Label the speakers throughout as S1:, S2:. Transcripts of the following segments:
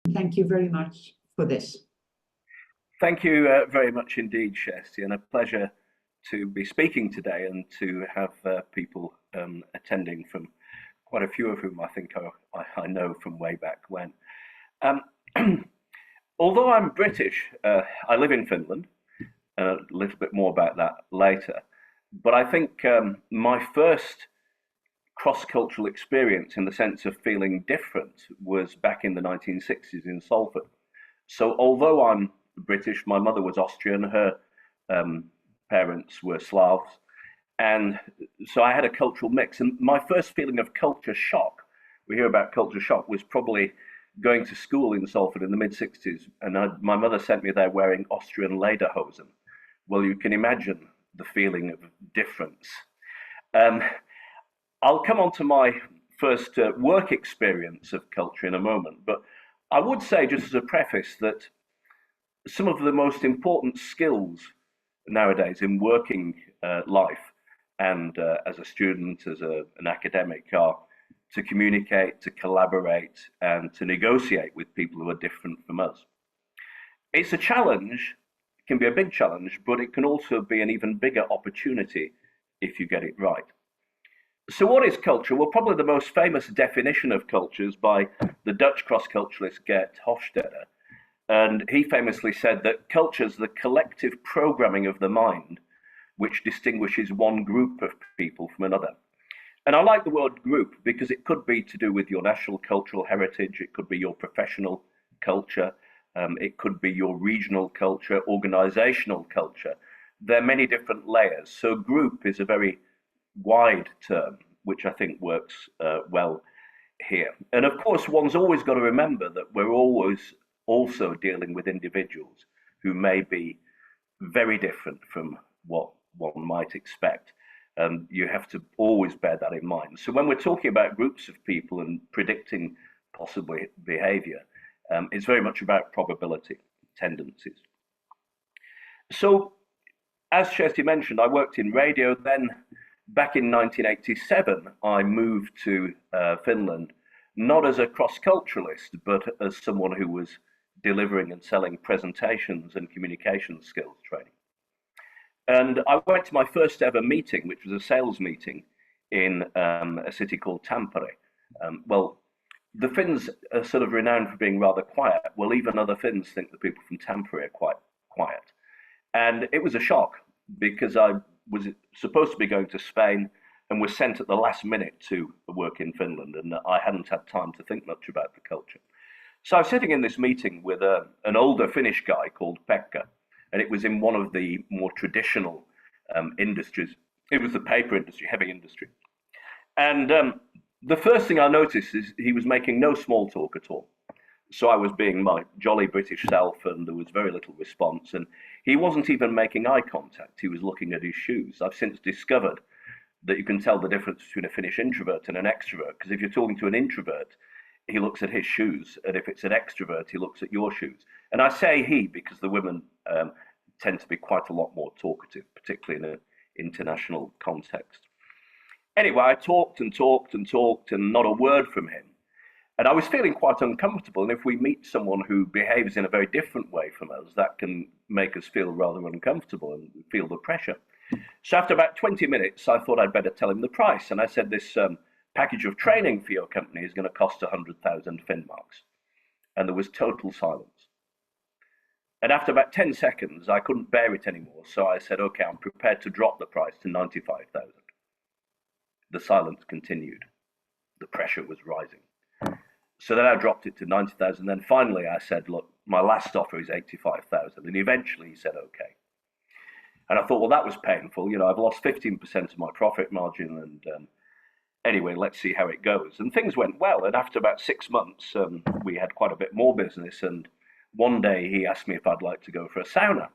S1: Thank you very much for this.
S2: Thank you very much indeed, Shesti, and a pleasure to be speaking today and to have people attending from quite a few of whom I think I know from way back when. Um, although I'm British, I live in Finland. A little bit more about that later. But I think my first cross-cultural experience in the sense of feeling different was back in the 1960s in Salford. So although I'm British, my mother was Austrian, her um, parents were Slavs, and so I had a cultural mix. And my first feeling of culture shock, we hear about culture shock, was probably going to school in Salford in the mid 60s. And my mother sent me there wearing Austrian lederhosen. Well, you can imagine the feeling of difference. Um, I'll come on to my first work experience of culture in a moment, but I would say, just as a preface, that some of the most important skills nowadays in working life and as a student, as an academic, are to communicate, to collaborate, and to negotiate with people who are different from us. It's a challenge, it can be a big challenge, but it can also be an even bigger opportunity if you get it right. So, what is culture? Well, probably the most famous definition of culture is by the Dutch cross culturalist Geert Hofstede. And he famously said that culture is the collective programming of the mind which distinguishes one group of people from another. And I like the word group because it could be to do with your national cultural heritage, it could be your professional culture, it could be your regional culture, organizational culture. There are many different layers. So, group is a very wide term, which I think works well here. And of course, one's always got to remember that we're always also dealing with individuals who may be very different from what one might expect. You have to always bear that in mind. So when we're talking about groups of people and predicting possible behavior, it's very much about probability, tendencies. So as Shesti mentioned, I worked in radio. Then back in 1987, I moved to Finland, not as a cross-culturalist, but as someone who was delivering and selling presentations and communication skills training. And I went to my first ever meeting, which was a sales meeting in a city called Tampere. Well, the Finns are sort of renowned for being rather quiet. Well, even other Finns think the people from Tampere are quite quiet. And it was a shock because I was supposed to be going to Spain and was sent at the last minute to work in Finland, and I hadn't had time to think much about the culture. So I was sitting in this meeting with an older Finnish guy called Pekka, and it was in one of the more traditional industries. It was the paper industry, heavy industry. And the first thing I noticed is he was making no small talk at all. So I was being my jolly British self, and there was very little response. And he wasn't even making eye contact. He was looking at his shoes. I've since discovered that you can tell the difference between a Finnish introvert and an extrovert, because if you're talking to an introvert, he looks at his shoes, and if it's an extrovert, he looks at your shoes. And I say he because the women tend to be quite a lot more talkative, particularly in an international context. Anyway, I talked and talked and talked, and not a word from him. And I was feeling quite uncomfortable. And if we meet someone who behaves in a very different way from us, that can make us feel rather uncomfortable and feel the pressure. So after about 20 minutes, I thought I'd better tell him the price. And I said, this package of training for your company is going to cost 100,000 Finmarks. And there was total silence. And after about 10 seconds, I couldn't bear it anymore. So I said, okay, I'm prepared to drop the price to 95,000. The silence continued. The pressure was rising. So then I dropped it to 90,000. Then finally I said, look, my last offer is 85,000. And eventually he said, okay. And I thought, well, that was painful. You know, I've lost 15% of my profit margin. And anyway, let's see how it goes. And things went well. And after about 6 months, we had quite a bit more business. And one day he asked me if I'd like to go for a sauna.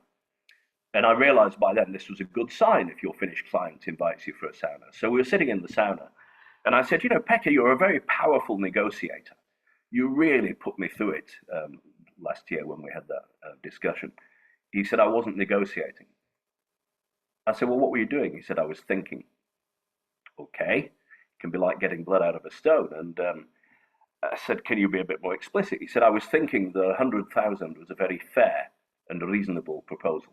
S2: And I realized by then this was a good sign if your Finnish client invites you for a sauna. So we were sitting in the sauna. And I said, you know, Pekka, you're a very powerful negotiator. You really put me through it last year when we had that discussion. He said, I wasn't negotiating. I said, well, what were you doing? He said, I was thinking. Okay, it can be like getting blood out of a stone. And I said, can you be a bit more explicit? He said, I was thinking that 100,000 was a very fair and reasonable proposal.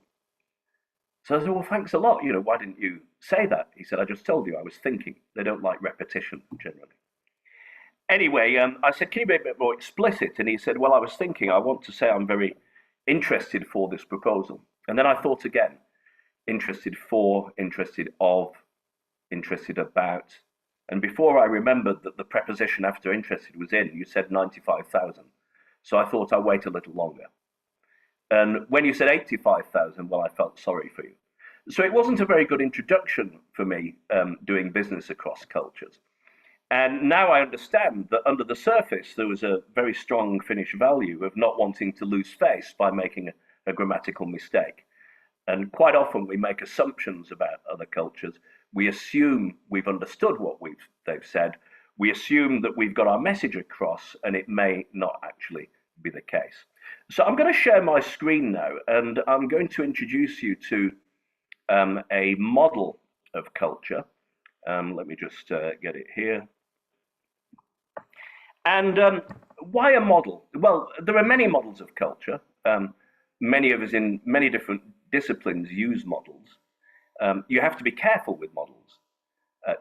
S2: So I said, well, thanks a lot. Why didn't you say that? He said, I just told you I was thinking. They don't like repetition generally. Anyway, I said, can you be a bit more explicit? And he said, well, I was thinking, I want to say I'm very interested for this proposal. And then I thought again, interested for, interested of, interested about. And before I remembered that the preposition after interested was in, you said 95,000. So I thought I'd wait a little longer. And when you said 85,000, well, I felt sorry for you. So it wasn't a very good introduction for me doing business across cultures. And now I understand that under the surface, there was a very strong Finnish value of not wanting to lose face by making a grammatical mistake. And quite often we make assumptions about other cultures. We assume we've understood what they've said. We assume that we've got our message across, and it may not actually be the case. So I'm going to share my screen now, and I'm going to introduce you to a model of culture. Let me just get it here. And why a model? Well, there are many models of culture. Many of us in many different disciplines use models. You have to be careful with models.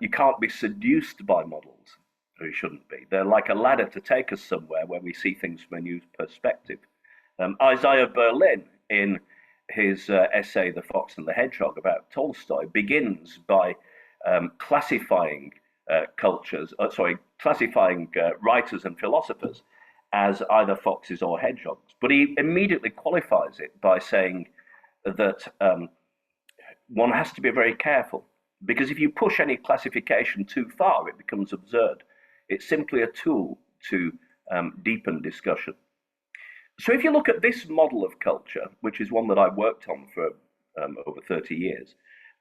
S2: You can't be seduced by models, or you shouldn't be. They're like a ladder to take us somewhere where we see things from a new perspective. Isaiah Berlin, in his essay, The Fox and the Hedgehog, about Tolstoy, begins by classifying writers and philosophers as either foxes or hedgehogs. But he immediately qualifies it by saying that one has to be very careful, because if you push any classification too far, it becomes absurd. It's simply a tool to deepen discussion. So if you look at this model of culture, which is one that I've worked on for over 30 years,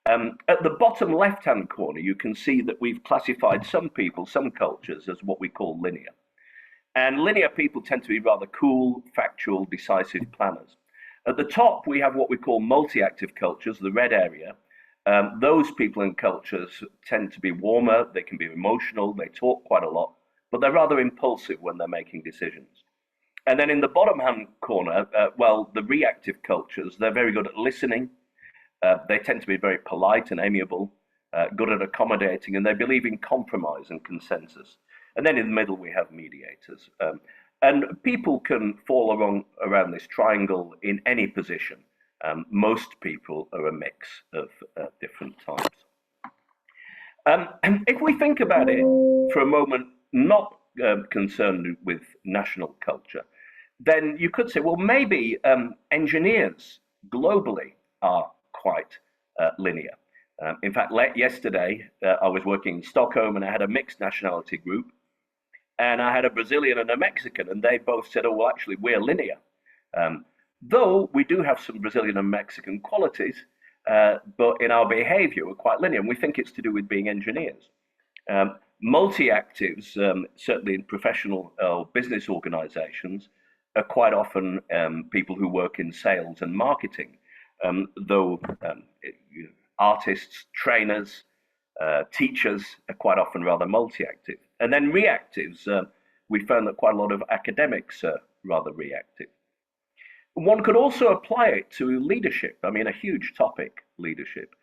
S2: at the bottom left-hand corner, you can see that we've classified some people, some cultures, as what we call linear. And linear people tend to be rather cool, factual, decisive planners. At the top, we have what we call multi-active cultures, the red area. Those people and cultures tend to be warmer, they can be emotional, they talk quite a lot, but they're rather impulsive when they're making decisions. And then in the bottom-hand corner, the reactive cultures, they're very good at listening. They tend to be very polite and amiable, good at accommodating, and they believe in compromise and consensus. And then in the middle, we have mediators. And people can fall around this triangle in any position. Most people are a mix of different types. And if we think about it for a moment, not concerned with national culture, then you could say, well, maybe engineers globally are quite linear. In fact, yesterday, I was working in Stockholm and I had a mixed nationality group. And I had a Brazilian and a Mexican, and they both said, oh, well, actually, we're linear. Though we do have some Brazilian and Mexican qualities, but in our behavior, we're quite linear. And we think it's to do with being engineers. Multi-actives, certainly in professional or business organizations, are quite often people who work in sales and marketing. Though artists, trainers, teachers are quite often rather multi-active. And then reactives, we found that quite a lot of academics are rather reactive. One could also apply it to leadership. I mean, a huge topic, leadership.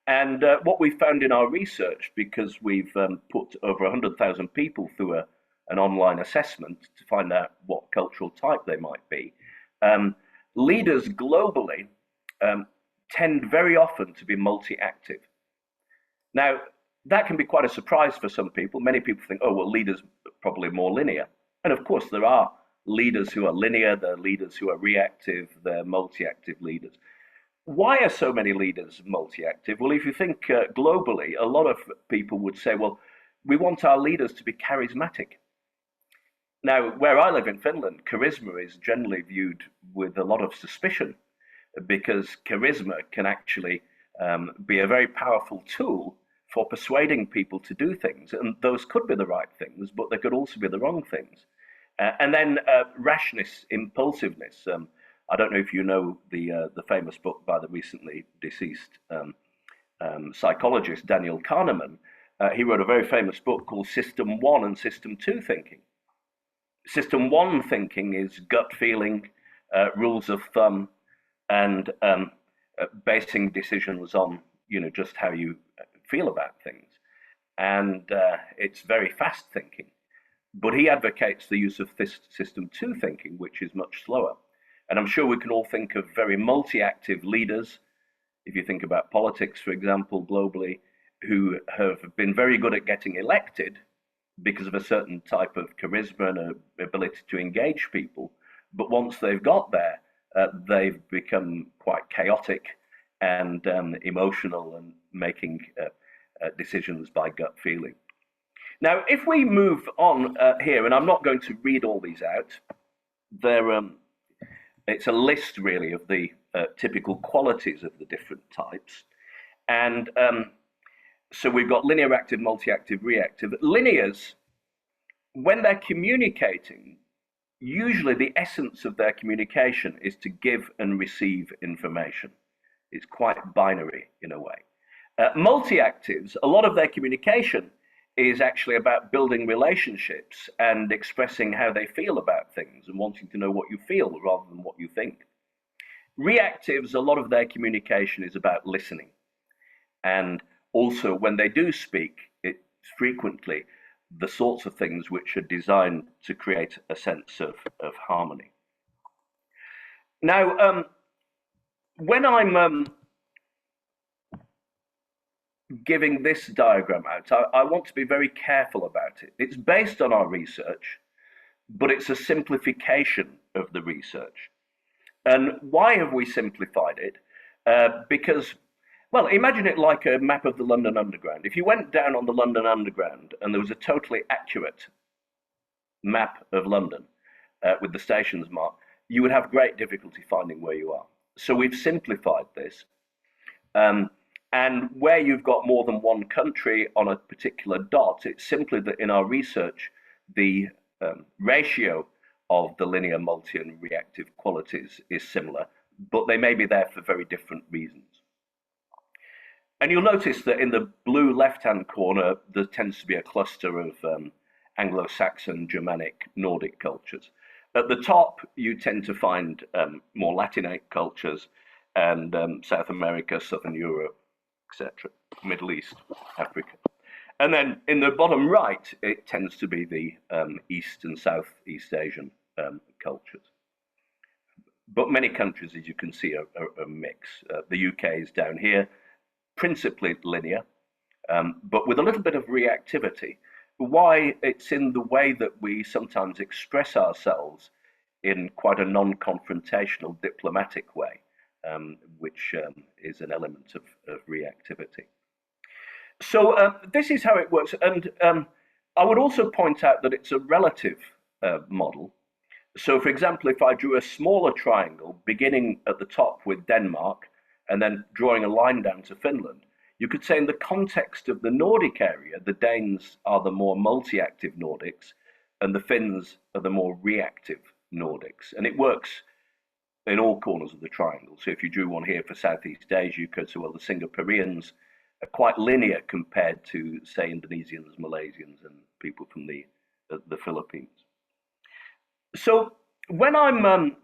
S2: And what we found in our research, because we've put over 100,000 people through an online assessment to find out what cultural type they might be, leaders globally tend very often to be multi-active. Now, that can be quite a surprise for some people. Many people think, oh, well, leaders are probably more linear. And of course, there are leaders who are linear, there are leaders who are reactive, there are multi-active leaders. Why are so many leaders multi-active? Well, if you think globally, a lot of people would say, well, we want our leaders to be charismatic. Now, where I live in Finland, charisma is generally viewed with a lot of suspicion, because charisma can actually be a very powerful tool for persuading people to do things. And those could be the right things, but they could also be the wrong things. And then rashness, impulsiveness. I don't know if you know the famous book by the recently deceased psychologist Daniel Kahneman. He wrote a very famous book called System 1 and System 2 Thinking. System one thinking is gut feeling, rules of thumb, and basing decisions on just how you feel about things. And it's very fast thinking. But he advocates the use of this system two thinking, which is much slower. And I'm sure we can all think of very multi-active leaders, if you think about politics, for example, globally, who have been very good at getting elected because of a certain type of charisma and ability to engage people. But once they've got there, they've become quite chaotic and emotional and making decisions by gut feeling. Now, if we move on here, and I'm not going to read all these out, it's a list really of the typical qualities of the different types. And so we've got linear, active, multi-active, reactive. Linears, when they're communicating, usually the essence of their communication is to give and receive information. It's quite binary in a way. Multi-actives, a lot of their communication is actually about building relationships and expressing how they feel about things and wanting to know what you feel rather than what you think. Reactives, a lot of their communication is about listening. And also, when they do speak, it's frequently the sorts of things which are designed to create a sense of harmony. Now, when I'm giving this diagram out, I want to be very careful about it. It's based on our research, but it's a simplification of the research. And why have we simplified it? Because, well, imagine it like a map of the London Underground. If you went down on the London Underground and there was a totally accurate map of London with the stations marked, you would have great difficulty finding where you are. So we've simplified this. And where you've got more than one country on a particular dot, it's simply that in our research, the ratio of the linear, multi, and reactive qualities is similar, but they may be there for very different reasons. And you'll notice that in the blue left-hand corner, there tends to be a cluster of Anglo-Saxon, Germanic, Nordic cultures. At the top, you tend to find more Latinate cultures and South America, Southern Europe, etc., Middle East, Africa. And then in the bottom right, it tends to be the East and Southeast Asian cultures. But many countries, as you can see, are a mix. The UK is down here, principally linear, but with a little bit of reactivity. Why? It's in the way that we sometimes express ourselves in quite a non-confrontational, diplomatic way. Which is an element of reactivity. So this is how it works. And I would also point out that it's a relative model. So for example, if I drew a smaller triangle beginning at the top with Denmark and then drawing a line down to Finland, you could say in the context of the Nordic area, the Danes are the more multi-active Nordics and the Finns are the more reactive Nordics. And it works in all corners of the triangle. So if you drew one here for Southeast Asia, you could say, well, the Singaporeans are quite linear compared to, say, Indonesians, Malaysians, and people from the Philippines. So when I'm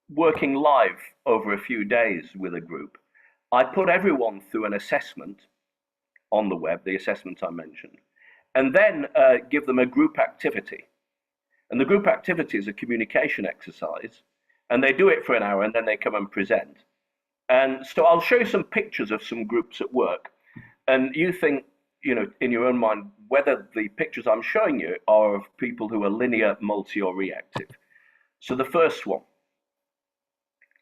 S2: working live over a few days with a group, I put everyone through an assessment on the web, the assessment I mentioned, and then give them a group activity. And the group activity is a communication exercise. And they do it for an hour and then they come and present. And so I'll show you some pictures of some groups at work. And you think, in your own mind, whether the pictures I'm showing you are of people who are linear, multi, or reactive. So the first one,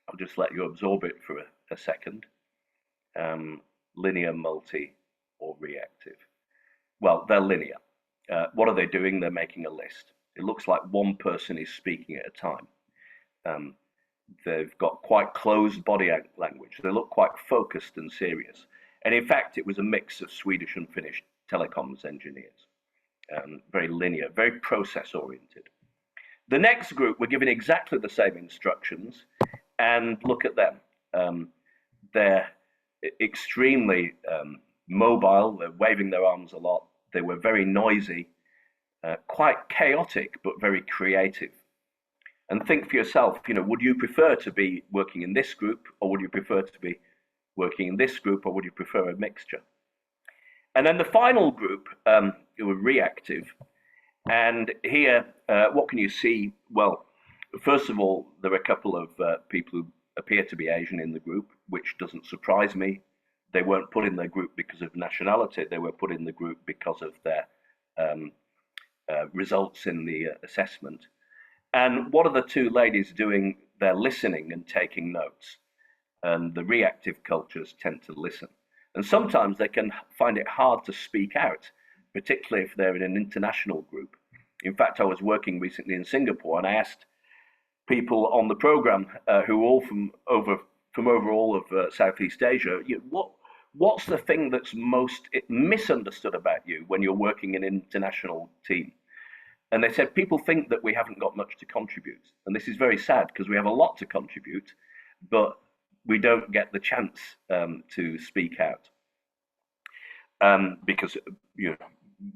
S2: I'll just let you absorb it for a second. Linear, multi, or reactive. Well, they're linear. What are they doing? They're making a list. It looks like one person is speaking at a time. They've got quite closed body language. They look quite focused and serious. And in fact, it was a mix of Swedish and Finnish telecoms engineers. Very linear, very process-oriented. The next group were given exactly the same instructions, and look at them. They're extremely mobile. They're waving their arms a lot. They were very noisy. quite chaotic, but very creative. And think for yourself, would you prefer to be working in this group, or would you prefer to be working in this group, or would you prefer a mixture? And then the final group, who were reactive. And here, what can you see? Well, first of all, there are a couple of people who appear to be Asian in the group, which doesn't surprise me. They weren't put in their group because of nationality. They were put in the group because of their results in the assessment. And what are the two ladies doing? They're listening and taking notes. And the reactive cultures tend to listen. And sometimes they can find it hard to speak out, particularly if they're in an international group. In fact, I was working recently in Singapore, and I asked people on the program who were all from over all of Southeast Asia, what's the thing that's most misunderstood about you when you're working in an international team? And they said, people think that we haven't got much to contribute. And this is very sad, because we have a lot to contribute, but we don't get the chance to speak out because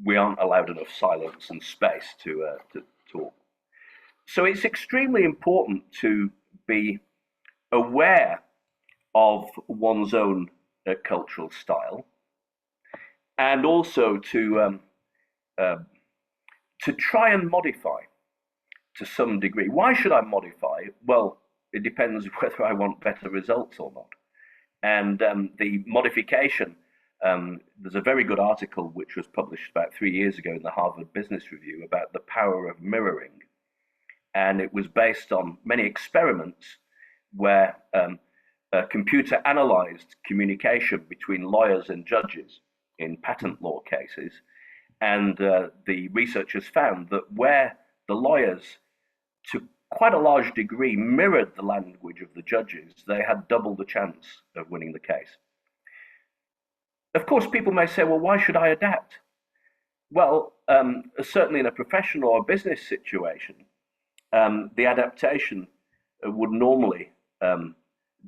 S2: we aren't allowed enough silence and space to talk. So it's extremely important to be aware of one's own cultural style, and also to try and modify to some degree. Why should I modify? Well, it depends whether I want better results or not. And the modification, there's a very good article which was published about 3 years ago in the Harvard Business Review about the power of mirroring. And it was based on many experiments where a computer analyzed communication between lawyers and judges in patent law cases. And the researchers found that where the lawyers, to quite a large degree, mirrored the language of the judges, they had double the chance of winning the case. Of course, people may say, well, why should I adapt? Well, certainly in a professional or business situation, the adaptation would normally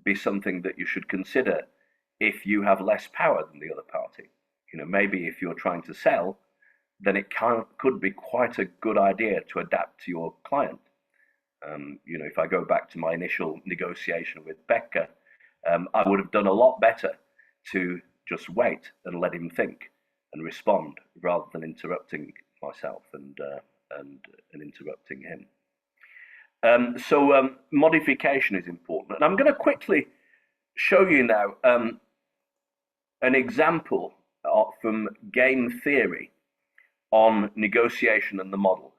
S2: be something that you should consider if you have less power than the other party. Maybe if you're trying to sell, then it could be quite a good idea to adapt to your client. If I go back to my initial negotiation with Becca, I would have done a lot better to just wait and let him think and respond, rather than interrupting myself and interrupting him. So modification is important. And I'm going to quickly show you now an example from game theory on negotiation and the model.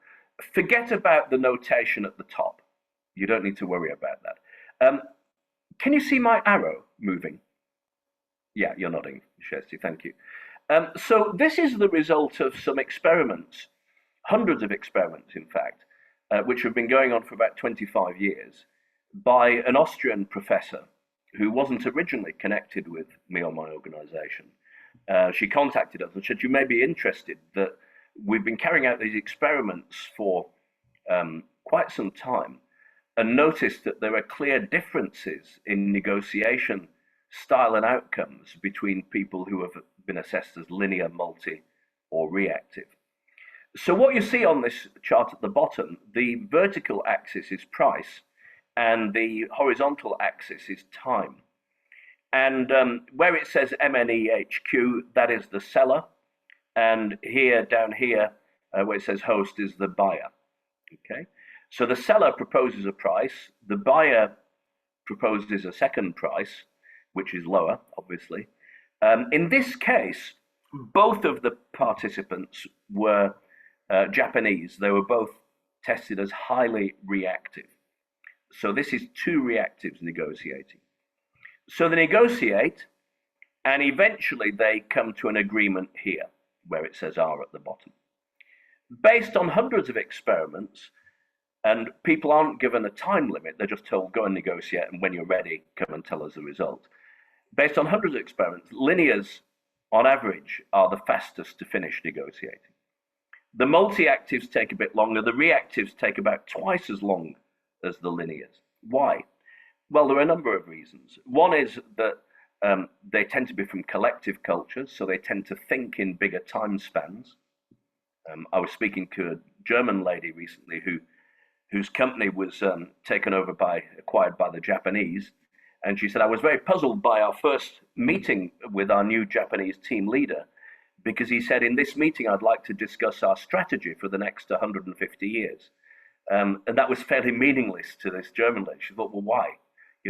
S2: Forget about the notation at the top. You don't need to worry about that. Can you see my arrow moving? Yeah, you're nodding, Shesti, thank you. So this is the result of some experiments, hundreds of experiments, in fact, which have been going on for about 25 years by an Austrian professor who wasn't originally connected with me or my organization. She contacted us and said, you may be interested that we've been carrying out these experiments for quite some time, and noticed that there are clear differences in negotiation style and outcomes between people who have been assessed as linear, multi, or reactive. So what you see on this chart at the bottom, the vertical axis is price, and the horizontal axis is time. And where it says MNEHQ, that is the seller. And here, down here, where it says host, is the buyer. Okay, so the seller proposes a price, the buyer proposes a second price, which is lower, obviously. In this case, both of the participants were Japanese. They were both tested as highly reactive. So this is two reactives negotiating. So they negotiate, and eventually they come to an agreement here, where it says R at the bottom. Based on hundreds of experiments, and people aren't given a time limit, they're just told, go and negotiate, and when you're ready, come and tell us the result. Based on hundreds of experiments, linears, on average, are the fastest to finish negotiating. The multi-actives take a bit longer. The reactives take about twice as long as the linears. Why? Well, there are a number of reasons. One is that they tend to be from collective cultures, so they tend to think in bigger time spans. I was speaking to a German lady recently whose company was acquired by the Japanese. And she said, I was very puzzled by our first meeting with our new Japanese team leader, because he said, in this meeting, I'd like to discuss our strategy for the next 150 years. And that was fairly meaningless to this German lady. She thought, well, why?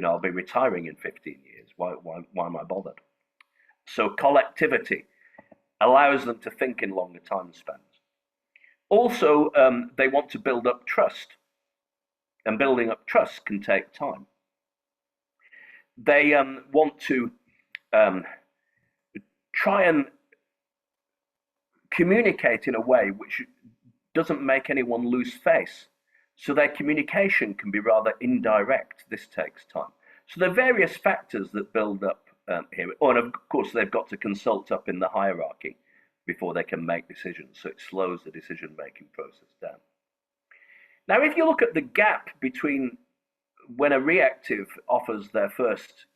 S2: I'll be retiring in 15 years. Why am I bothered? So collectivity allows them to think in longer time spans. Also, they want to build up trust. And building up trust can take time. They want to try and communicate in a way which doesn't make anyone lose face. So their communication can be rather indirect. This takes time. So there are various factors that build up here. And of course, they've got to consult up in the hierarchy before they can make decisions. So it slows the decision-making process down. Now, if you look at the gap between when a reactive offers their first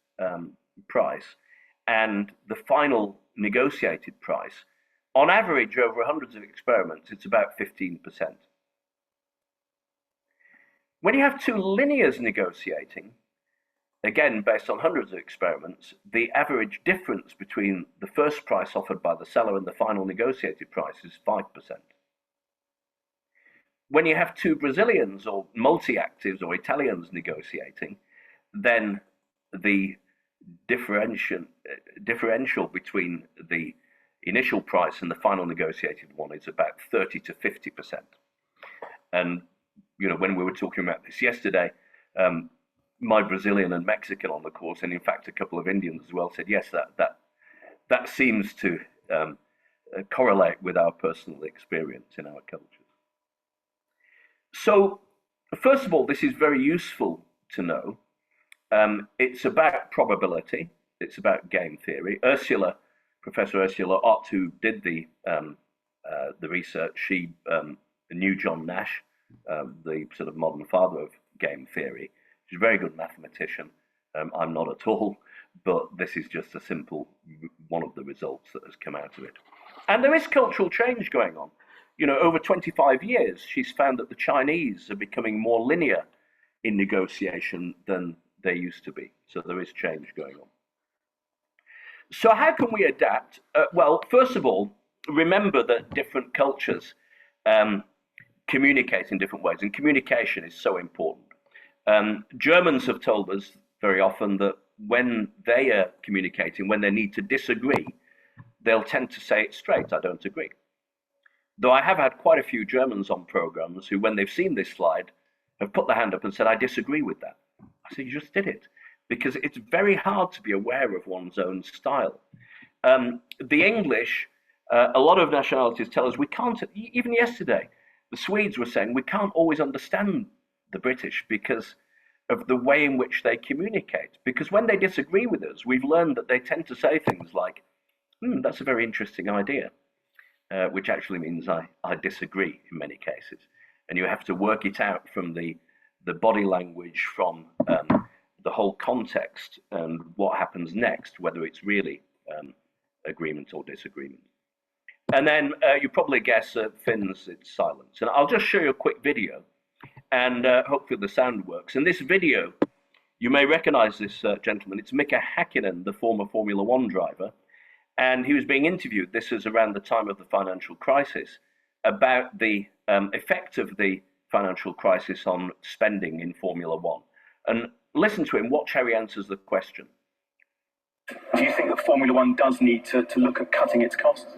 S2: price and the final negotiated price, on average, over hundreds of experiments, it's about 15%. When you have two linears negotiating, again, based on hundreds of experiments, the average difference between the first price offered by the seller and the final negotiated price is 5%. When you have two Brazilians or multi-actives or Italians negotiating, then the differential between the initial price and the final negotiated one is about 30 to 50%. And when we were talking about this yesterday, my Brazilian and Mexican on the course, and in fact a couple of Indians as well, said yes, that seems to correlate with our personal experience in our cultures. So, first of all, this is very useful to know. It's about probability. It's about game theory. Professor Ursula Ott, who did the research, she knew John Nash, the sort of modern father of game theory. She's a very good mathematician. I'm not at all, but this is just a simple one of the results that has come out of it. And there is cultural change going on. Over 25 years, she's found that the Chinese are becoming more linear in negotiation than they used to be. So there is change going on. So how can we adapt? Well, first of all, remember that different cultures communicate in different ways, and communication is so important. Germans have told us very often that when they are communicating, when they need to disagree, they'll tend to say it straight, I don't agree. Though I have had quite a few Germans on programs who, when they've seen this slide, have put their hand up and said, I disagree with that. I said, you just did it. Because it's very hard to be aware of one's own style. The English, a lot of nationalities tell us we can't, even yesterday, the Swedes were saying we can't always understand the British because of the way in which they communicate. Because when they disagree with us, we've learned that they tend to say things like, that's a very interesting idea. Which actually means I disagree in many cases. And you have to work it out from the body language, from the whole context and what happens next, whether it's really agreement or disagreement. And then you probably guess Finn's, it's silence. And I'll just show you a quick video, and hopefully the sound works. In this video, you may recognize this gentleman. It's Mika Häkkinen, the former Formula One driver. And he was being interviewed, this is around the time of the financial crisis, about the effect of the financial crisis on spending in Formula One. And listen to him, watch how he answers the question.
S3: Do you think that Formula One does need to look at cutting its costs?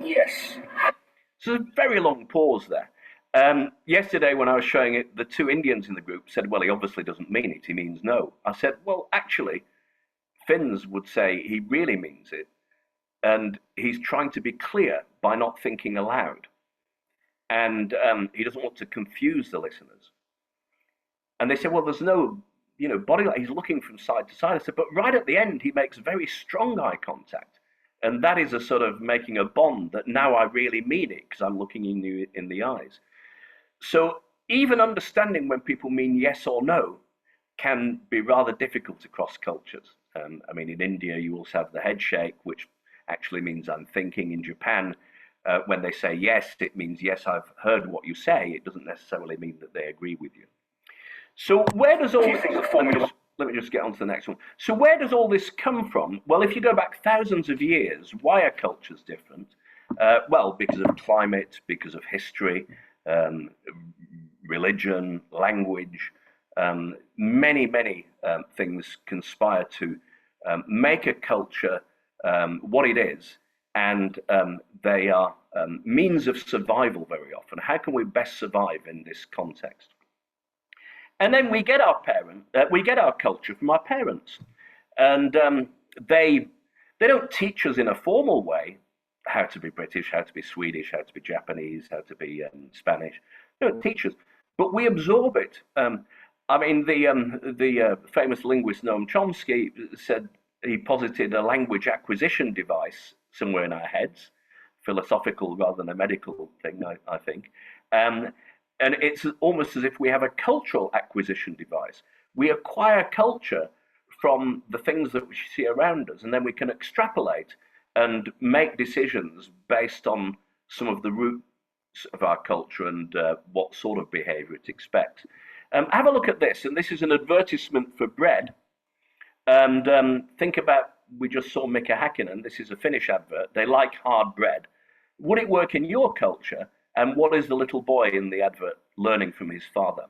S3: Yes.
S2: So a very long pause there. Yesterday, when I was showing it, the two Indians in the group said, well, he obviously doesn't mean it, he means no. I said, well, actually, Finns would say he really means it, and he's trying to be clear by not thinking aloud. And he doesn't want to confuse the listeners. And they said, well, there's no, body language. He's looking from side to side. I said, but right at the end, he makes very strong eye contact. And that is a sort of making a bond that now I really mean it because I'm looking in the eyes. So even understanding when people mean yes or no can be rather difficult across cultures. I mean, in India, you also have the head shake, which actually means I'm thinking. In Japan, when they say yes, it means yes, I've heard what you say. It doesn't necessarily mean that they agree with you. So where does all this, let me just get on to the next one. So where does all this come from? Well, if you go back thousands of years, why are cultures different? Well, because of climate, because of history, religion, language, many things conspire to make a culture what it is, and they are means of survival very often. How can we best survive in this context? And then we get our culture from our parents, and they don't teach us in a formal way how to be British, how to be Swedish, how to be Japanese, how to be Spanish. They don't teach us, but we absorb it. I mean, the famous linguist Noam Chomsky said he posited a language acquisition device somewhere in our heads, philosophical rather than a medical thing, I think. And it's almost as if we have a cultural acquisition device. We acquire culture from the things that we see around us, and then we can extrapolate and make decisions based on some of the roots of our culture and what sort of behavior it expects. Have a look at this, and this is an advertisement for bread. And think about, we just saw Mika Häkkinen, this is a Finnish advert. They like hard bread. Would it work in your culture? And what is the little boy in the advert learning from his father?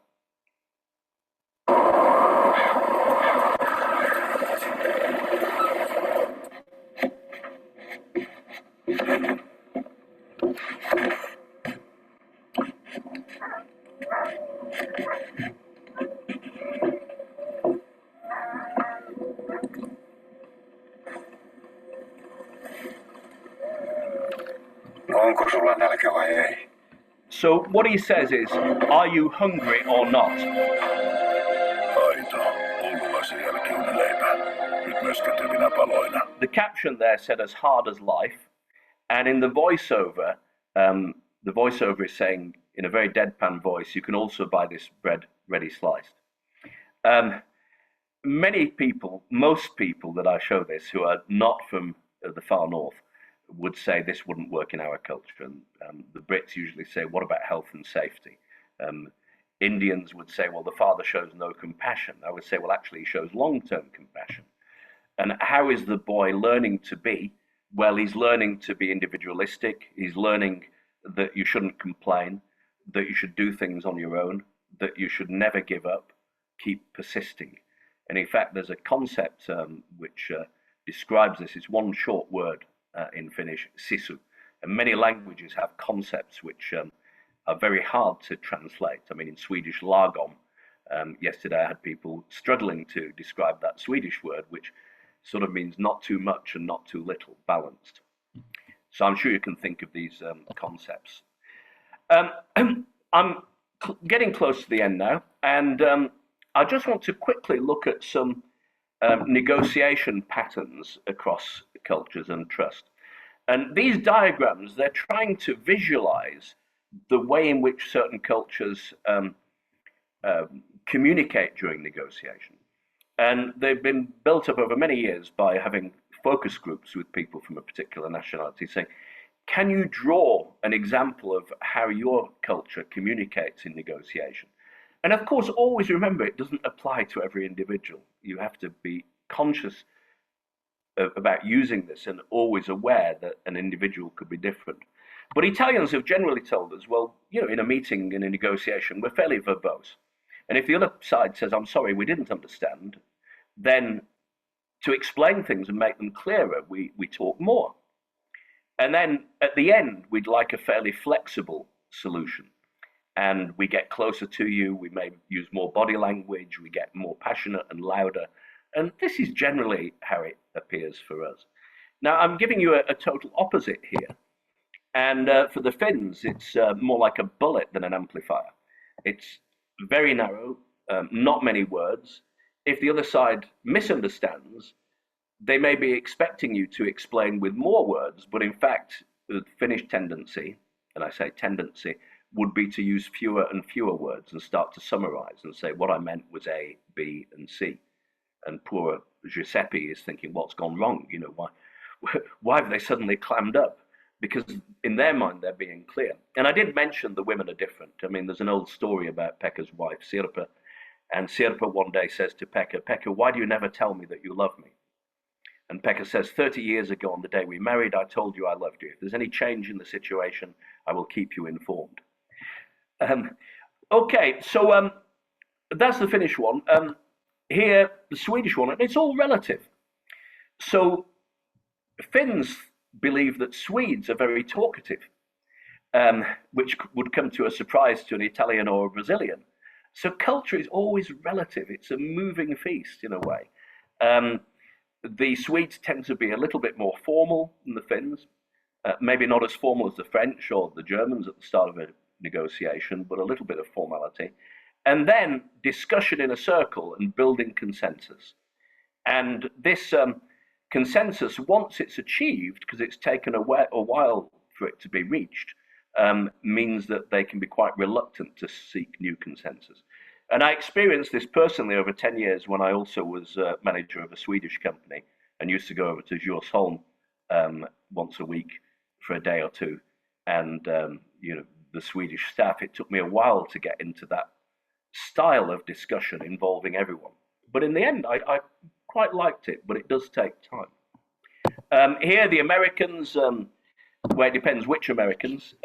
S4: Onko sulla nälkä vai ei?
S2: So what he says is, are you hungry or not?
S4: Aito, pullulaisen jälki unileipä. Nyt myöskentelinä paloina.
S2: The caption there said as hard as life, and in the voiceover is saying in a very deadpan voice, you can also buy this bread ready sliced. Many people, most people that I show this who are not from the far north, would say this wouldn't work in our culture. And the Brits usually say, what about health and safety? Indians would say, well, the father shows no compassion. I would say, well, actually, he shows long-term compassion. And how is the boy learning to be? Well, he's learning to be individualistic. He's learning that you shouldn't complain, that you should do things on your own, that you should never give up, keep persisting. And in fact, there's a concept which describes this. It's one short word in Finnish, sisu. And many languages have concepts which are very hard to translate. I mean, in Swedish, lagom. Yesterday I had people struggling to describe that Swedish word, which sort of means not too much and not too little, balanced. So I'm sure you can think of these concepts. I'm getting close to the end now, and I just want to quickly look at some negotiation patterns across cultures and trust. And these diagrams, they're trying to visualize the way in which certain cultures communicate during negotiation. And they've been built up over many years by having focus groups with people from a particular nationality saying, can you draw an example of how your culture communicates in negotiation? And of course, always remember, it doesn't apply to every individual. You have to be conscious about using this and always aware that an individual could be different. But Italians have generally told us, well, you know, in a meeting, in a negotiation, we're fairly verbose. And if the other side says, I'm sorry, we didn't understand, then to explain things and make them clearer, we talk more. And then at the end, we'd like a fairly flexible solution. And we get closer to you, we may use more body language, we get more passionate and louder. And this is generally how it appears for us. Now, I'm giving you a total opposite here. And for the Finns, it's more like a bullet than an amplifier. It's very narrow, not many words. If the other side misunderstands, they may be expecting you to explain with more words, but in fact, the Finnish tendency, and I say tendency, would be to use fewer and fewer words and start to summarize and say what I meant was A, B, and C. And poor Giuseppe is thinking, what's gone wrong? You know, why have they suddenly clammed up? Because in their mind, they're being clear. And I did mention the women are different. I mean, there's an old story about Pekka's wife, Sirpa. And Sirpa one day says to Pekka, Pekka, why do you never tell me that you love me? And Pekka says, 30 years ago on the day we married, I told you I loved you. If there's any change in the situation, I will keep you informed. Okay, so that's the Finnish one. Here, the Swedish one, and it's all relative. So Finns believe that Swedes are very talkative, which would come to a surprise to an Italian or a Brazilian. So culture is always relative. It's a moving feast in a way. The Swedes tend to be a little bit more formal than the Finns, maybe not as formal as the French or the Germans at the start of a negotiation, but a little bit of formality. And then discussion in a circle and building consensus. And this consensus, once it's achieved, because it's taken a while for it to be reached, means that they can be quite reluctant to seek new consensus. And I experienced this personally over 10 years when I also was manager of a Swedish company and used to go over to Djursholm once a week for a day or two. And, you know, the Swedish staff, it took me a while to get into that style of discussion involving everyone. But in the end, I quite liked it, but it does take time. Here, the Americans, well, it depends which Americans.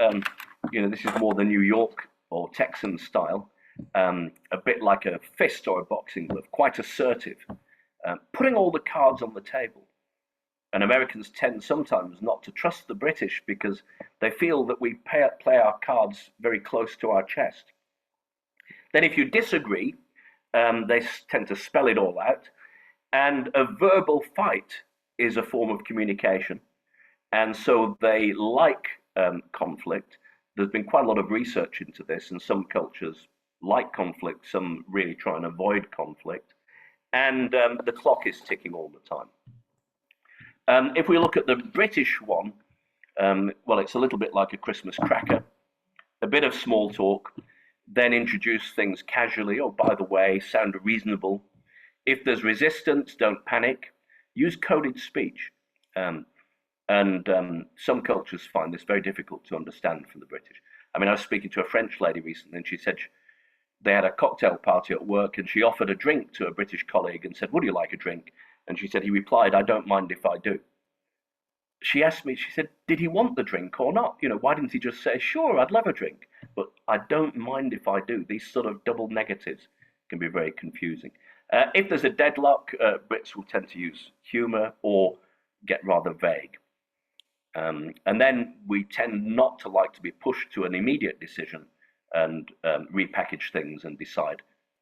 S2: You know, this is more the New York or Texan style, a bit like a fist or a boxing glove, quite assertive, putting all the cards on the table. And Americans tend sometimes not to trust the British because they feel that we play our cards very close to our chest. Then if you disagree, they tend to spell it all out. And a verbal fight is a form of communication. And so they like conflict. There's been quite a lot of research into this, and some cultures like conflict, some really try and avoid conflict. And the clock is ticking all the time. If we look at the British one, well, it's a little bit like a Christmas cracker. A bit of small talk, then introduce things casually, or by the way, sound reasonable. If there's resistance, don't panic. Use coded speech. Some cultures find this very difficult to understand from the British. I mean, I was speaking to a French lady recently, and she said they had a cocktail party at work, and she offered a drink to a British colleague and said, would you like a drink? And she said, he replied, I don't mind if I do. She asked me, she said, did he want the drink or not? You know, why didn't he just say, sure, I'd love a drink, but I don't mind if I do. These sort of double negatives can be very confusing. If there's a deadlock, Brits will tend to use humor or get rather vague. And then we tend not to like to be pushed to an immediate decision and repackage things and decide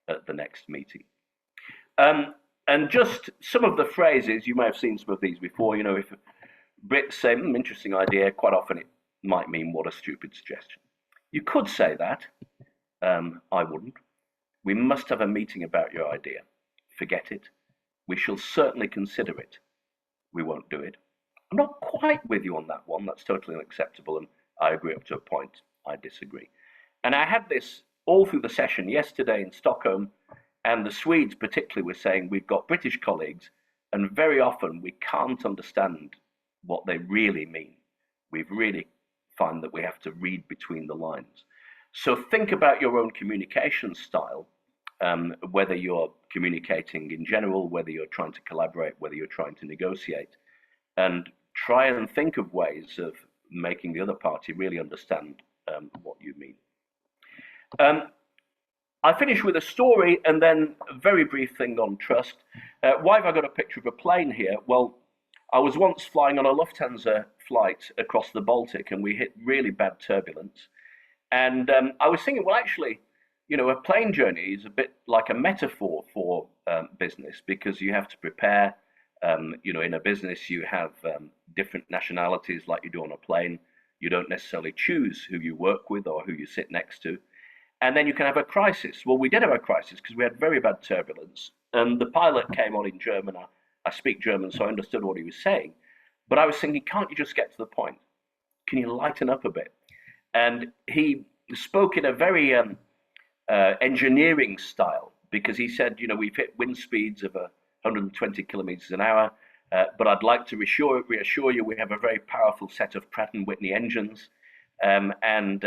S2: at the next meeting. And just some of the phrases, you may have seen some of these before, you know, if Brits say, interesting idea, quite often it might mean what a stupid suggestion. You could say that, I wouldn't. We must have a meeting about your idea. Forget it. We shall certainly consider it. We won't do it. I'm not quite with you on that one. That's totally unacceptable, and I agree up to a point. I disagree. And I had this all through the session yesterday in Stockholm, and the Swedes particularly were saying we've got British colleagues, and very often we can't understand what they really mean. We really find that we have to read between the lines. So think about your own communication style, whether you're communicating in general, whether you're trying to collaborate, whether you're trying to negotiate, and try and think of ways of making the other party really understand what you mean. I finish with a story and then a very brief thing on trust. Why have I got a picture of a plane here? Well, I was once flying on a Lufthansa flight across the Baltic, and we hit really bad turbulence. And I was thinking, well, actually, you know, a plane journey is a bit like a metaphor for business, because you have to prepare. You know, in a business, you have different nationalities like you do on a plane. You don't necessarily choose who you work with or who you sit next to. And then you can have a crisis. Well, we did have a crisis because we had very bad turbulence. And the pilot came on in German. I speak German, so I understood what he was saying. But I was thinking, can't you just get to the point? Can you lighten up a bit? And he spoke in a very engineering style, because he said, you know, we've hit wind speeds of 120 kilometers an hour, but I'd like to reassure you we have a very powerful set of Pratt & Whitney engines, and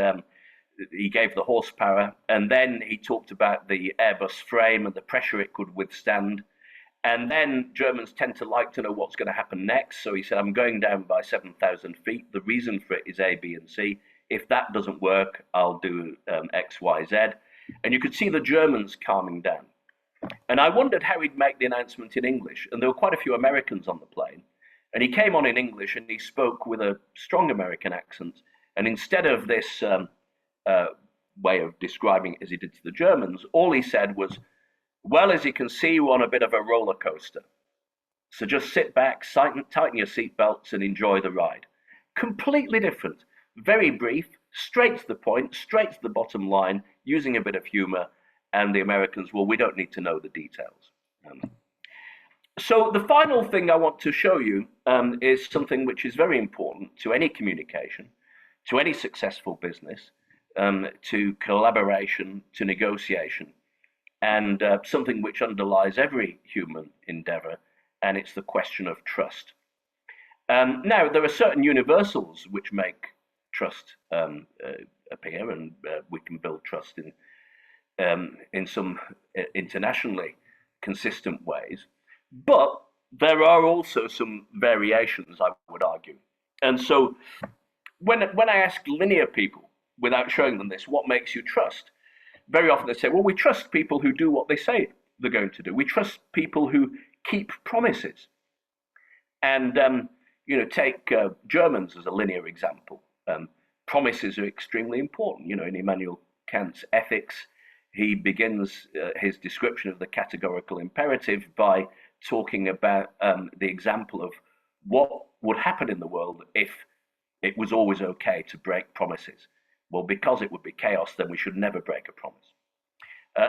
S2: he gave the horsepower, and then he talked about the Airbus frame and the pressure it could withstand. And then Germans tend to like to know what's going to happen next. So he said, I'm going down by 7,000 feet. The reason for it is A, B, and C. If that doesn't work, I'll do X, Y, Z. And you could see the Germans calming down. And I wondered how he'd make the announcement in English. And there were quite a few Americans on the plane. And he came on in English and he spoke with a strong American accent. And instead of this way of describing it as he did to the Germans, all he said was, well, as you can see, we're on a bit of a roller coaster. So just sit back, tighten your seatbelts and enjoy the ride. Completely different, very brief, straight to the point, straight to the bottom line, using a bit of humor. And the Americans, well, we don't need to know the details. So the final thing I want to show you is something which is very important to any communication, to any successful business, to collaboration, to negotiation, and something which underlies every human endeavor, and it's the question of trust. Now, there are certain universals which make trust appear, and we can build trust in some internationally consistent ways, but there are also some variations, I would argue. And so when I ask linear people, without showing them this, what makes you trust? Very often they say, well, we trust people who do what they say they're going to do. We trust people who keep promises. And, you know, take Germans as a linear example. Promises are extremely important. You know, in Immanuel Kant's Ethics, he begins his description of the categorical imperative by talking about the example of what would happen in the world if it was always okay to break promises. Well, because it would be chaos, then we should never break a promise.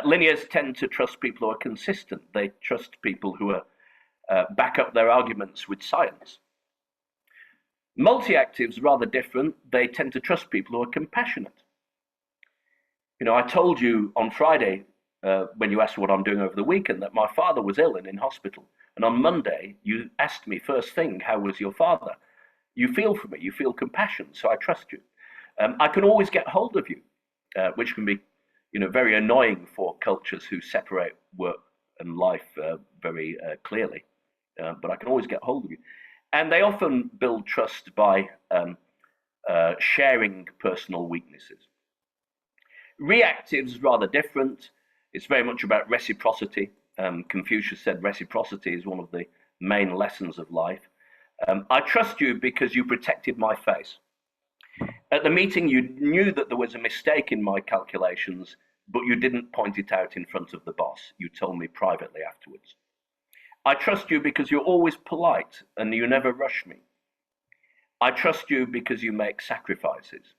S2: Linears tend to trust people who are consistent. They trust people who are back up their arguments with science. Multi-actives, rather different. They tend to trust people who are compassionate. You know, I told you on Friday, when you asked what I'm doing over the weekend, that my father was ill and in hospital. And on Monday, you asked me first thing, how was your father? You feel for me, you feel compassion, so I trust you. I can always get hold of you, which can be, you know, very annoying for cultures who separate work and life very clearly. But I can always get hold of you. And they often build trust by sharing personal weaknesses. Reactives, rather different. It's very much about reciprocity. Confucius said reciprocity is one of the main lessons of life. I trust you because you protected my face. At the meeting, you knew that there was a mistake in my calculations, but you didn't point it out in front of the boss. You told me privately afterwards. I trust you because you're always polite and you never rush me. I trust you because you make sacrifices.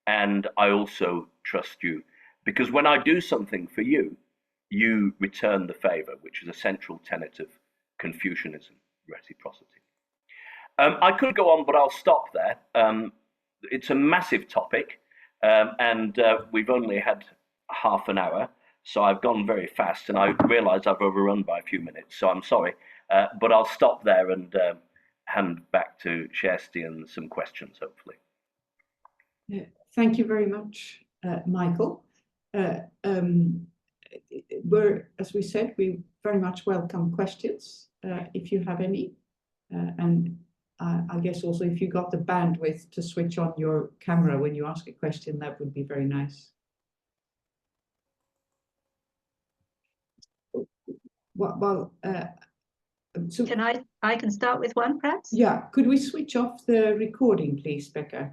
S2: And I also trust you because when I do something for you, you return the favor, which is a central tenet of Confucianism, reciprocity. I could go on, but I'll stop there. It's a massive topic, and we've only had half an hour, so I've gone very fast, and I realize I've overrun by a few minutes, so I'm sorry, but I'll stop there and hand back to Kirsty and some questions, hopefully.
S1: Yeah, thank you very much, Michael. As we said, we very much welcome questions, if you have any, and I guess also if you got the bandwidth to switch on your camera when you ask a question, that would be very nice. Well, so
S5: I can start with one, perhaps?
S1: yeah, could we switch off the recording, please, Becca?